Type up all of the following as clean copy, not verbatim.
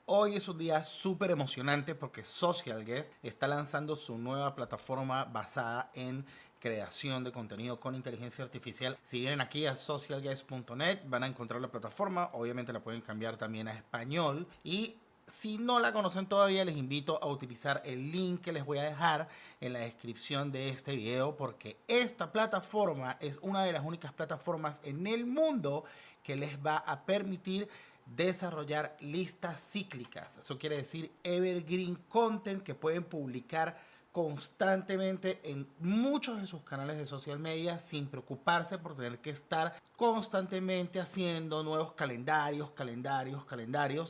Hoy es un día súper emocionante porque Social Guest está lanzando su nueva plataforma basada en creación de contenido con inteligencia artificial. Si vienen aquí a socialguest.net van a encontrar la plataforma, obviamente la pueden cambiar también a español y si no la conocen todavía, les invito a utilizar el link que les voy a dejar en la descripción de este video porque esta plataforma es una de las únicas plataformas en el mundo que les va a permitir desarrollar listas cíclicas. Eso quiere decir evergreen content que pueden publicar constantemente en muchos de sus canales de social media sin preocuparse por tener que estar constantemente haciendo nuevos calendarios,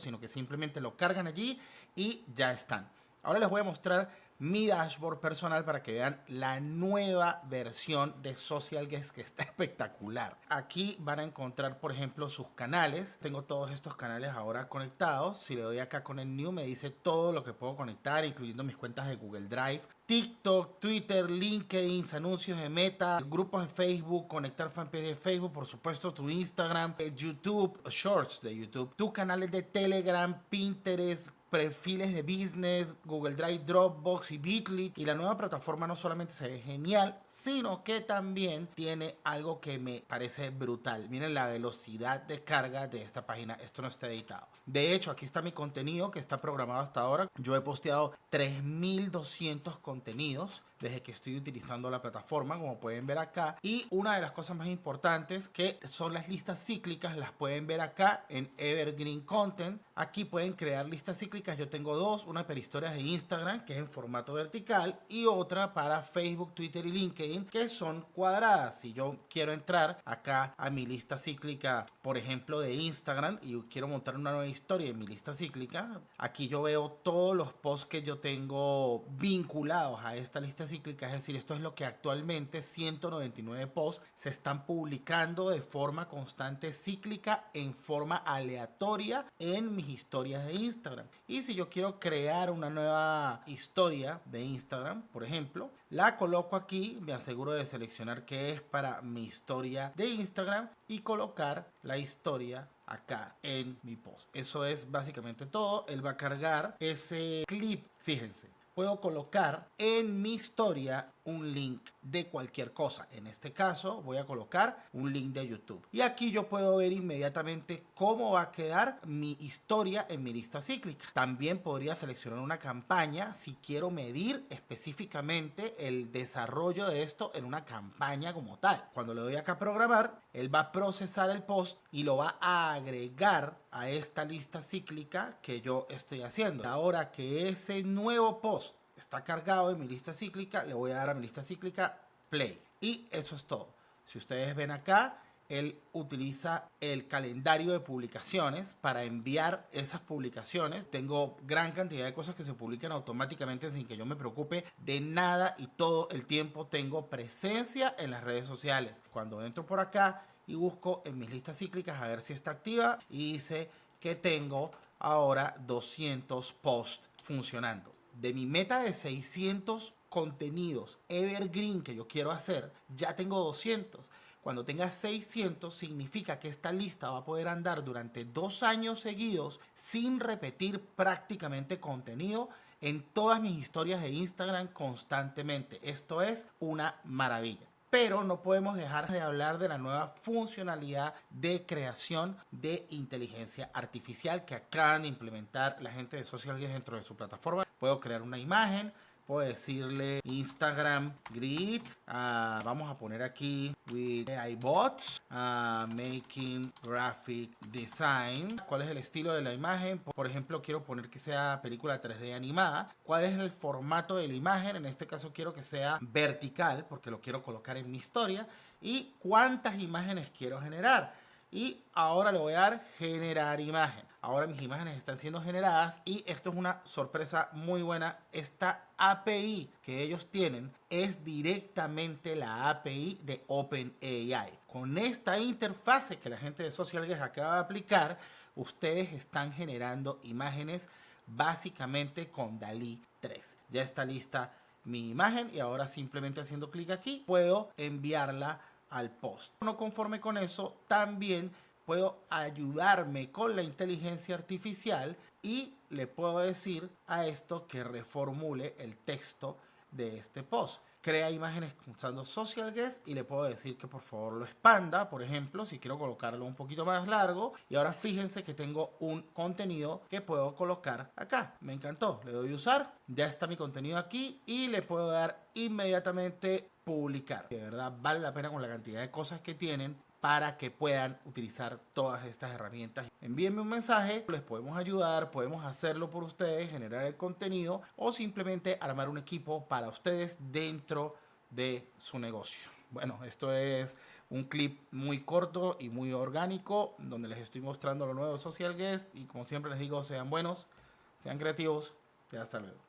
sino que simplemente lo cargan allí y ya están. Ahora les voy a mostrar mi dashboard personal para que vean la nueva versión de Social Guest que está espectacular. Aquí van a encontrar, por ejemplo, sus canales. Tengo todos estos canales ahora conectados. Si le doy acá con el New, me dice todo lo que puedo conectar, incluyendo mis cuentas de Google Drive, TikTok, Twitter, LinkedIn, anuncios de Meta, grupos de Facebook, conectar fanpage de Facebook, por supuesto tu Instagram, YouTube, Shorts de YouTube, tus canales de Telegram, Pinterest, perfiles de business, Google Drive, Dropbox y Bitly. Y la nueva plataforma no solamente se ve genial, sino que también tiene algo que me parece brutal. Miren la velocidad de carga de esta página. Esto no está editado. De hecho, aquí está mi contenido que está programado hasta ahora. Yo he posteado 3200 contenidos desde que estoy utilizando la plataforma, como pueden ver acá. Y una de las cosas más importantes que son las listas cíclicas, las pueden ver acá en Evergreen Content. Aquí pueden crear listas cíclicas. Yo tengo dos, una para historias de Instagram, que es en formato vertical, y otra para Facebook, Twitter y LinkedIn, que son cuadradas. Si yo quiero entrar acá a mi lista cíclica, por ejemplo, de Instagram, y quiero montar una nueva historia en mi lista cíclica, aquí yo veo todos los posts que yo tengo vinculados a esta lista cíclica. Es decir, esto es lo que actualmente 199 posts se están publicando de forma constante, cíclica, en forma aleatoria en mis historias de Instagram. Y si yo quiero crear una nueva historia de Instagram, por ejemplo, la coloco aquí, me aseguro de seleccionar que es para mi historia de Instagram y colocar la historia acá en mi post. Eso es básicamente todo. Él va a cargar ese clip. Fíjense, puedo colocar en mi historia un link de cualquier cosa. En este caso voy a colocar un link de YouTube. Y aquí yo puedo ver inmediatamente cómo va a quedar mi historia en mi lista cíclica. También podría seleccionar una campaña si quiero medir específicamente el desarrollo de esto en una campaña como tal. Cuando le doy acá a programar, él va a procesar el post y lo va a agregar a esta lista cíclica que yo estoy haciendo. Ahora que ese nuevo post está cargado en mi lista cíclica, le voy a dar a mi lista cíclica play. Y eso es todo. Si ustedes ven acá, él utiliza el calendario de publicaciones para enviar esas publicaciones. Tengo gran cantidad de cosas que se publican automáticamente sin que yo me preocupe de nada y todo el tiempo tengo presencia en las redes sociales. Cuando entro por acá y busco en mis listas cíclicas a ver si está activa y dice que tengo ahora 200 posts funcionando. De mi meta de 600 contenidos evergreen que yo quiero hacer, ya tengo 200. Cuando tenga 600 significa que esta lista va a poder andar durante 2 años seguidos sin repetir prácticamente contenido en todas mis historias de Instagram constantemente. Esto es una maravilla. Pero no podemos dejar de hablar de la nueva funcionalidad de creación de inteligencia artificial que acaban de implementar la gente de Social Guest dentro de su plataforma. Puedo crear una imagen, puedo decirle Instagram Grid, vamos a poner aquí with AI bots, making graphic design. ¿Cuál es el estilo de la imagen? Por ejemplo, quiero poner que sea película 3D animada. ¿Cuál es el formato de la imagen? En este caso quiero que sea vertical porque lo quiero colocar en mi historia. ¿Y cuántas imágenes quiero generar? Y ahora le voy a dar generar imagen. Ahora mis imágenes están siendo generadas y esto es una sorpresa muy buena. Esta API que ellos tienen es directamente la API de OpenAI. Con esta interfase que la gente de Social Guest acaba de aplicar, ustedes están generando imágenes básicamente con DALL-E 3. Ya está lista mi imagen y ahora simplemente haciendo clic aquí puedo enviarla al post. No conforme con eso, también puedo ayudarme con la inteligencia artificial y le puedo decir a esto que reformule el texto de este post. Crea imágenes usando Social Guest y le puedo decir que por favor lo expanda, por ejemplo, si quiero colocarlo un poquito más largo. Y ahora fíjense que tengo un contenido que puedo colocar acá. Me encantó. Le doy usar. Ya está mi contenido aquí y le puedo dar inmediatamente publicar. De verdad vale la pena con la cantidad de cosas que tienen para que puedan utilizar todas estas herramientas. Envíenme un mensaje, les podemos ayudar, podemos hacerlo por ustedes, generar el contenido o simplemente armar un equipo para ustedes dentro de su negocio. Bueno, esto es un clip muy corto y muy orgánico donde les estoy mostrando lo nuevo de Social Guest y como siempre les digo, sean buenos, sean creativos y hasta luego.